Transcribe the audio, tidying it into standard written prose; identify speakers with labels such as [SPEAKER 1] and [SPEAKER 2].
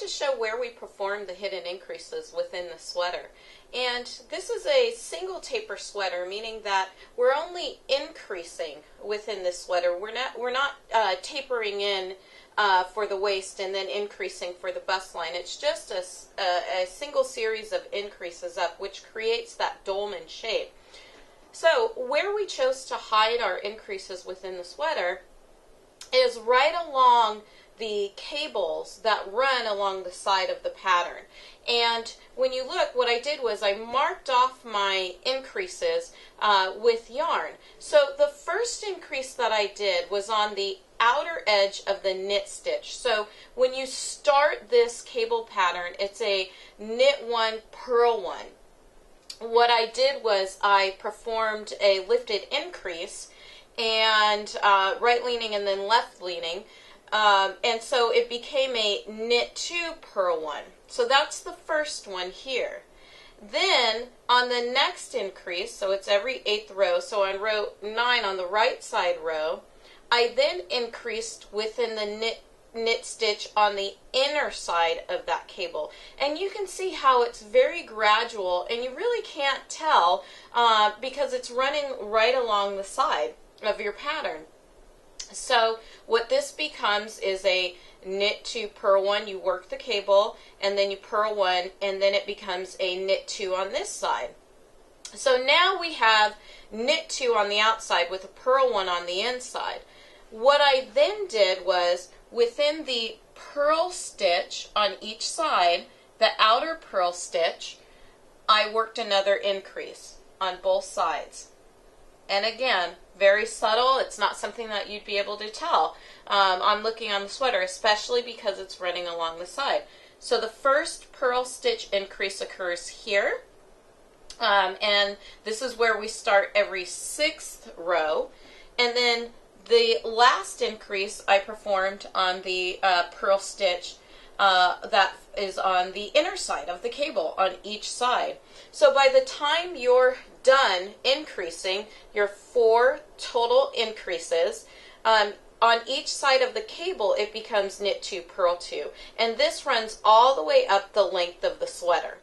[SPEAKER 1] to show where we perform the hidden increases within the sweater. And this is a single taper sweater, meaning that we're only increasing within this sweater. We're not tapering in for the waist and then increasing for the bust line. It's just a single series of increases up, which creates that dolman shape. So where we chose to hide our increases within the sweater is right along the cables that run along the side of the pattern. And when you look, what I did was I marked off my increases with yarn. So the first increase that I did was on the outer edge of the knit stitch. So when you start this cable pattern, it's a knit one, purl one. What I did was I performed a lifted increase and right leaning and then left leaning. And so it became a knit 2, purl 1. So that's the first one here. Then on the next increase, so it's every 8th row, so on row 9 on the right side row, I then increased within the knit stitch on the inner side of that cable. And you can see how it's very gradual, and you really can't tell because it's running right along the side of your pattern. So what this becomes is a knit 2, purl 1, you work the cable, and then you purl 1, and then it becomes a knit 2 on this side. So now we have knit 2 on the outside with a purl 1 on the inside. What I then did was, within the purl stitch on each side, the outer purl stitch, I worked another increase on both sides. And again, very subtle. It's not something that you'd be able to tell on looking on the sweater, especially because it's running along the side. So the first purl stitch increase occurs here, and this is where we start every 6th row. And then the last increase I performed on the purl stitch that is on the inner side of the cable on each side. So by the time you're done increasing your 4 total increases, on each side of the cable it becomes knit 2, purl 2. And this runs all the way up the length of the sweater.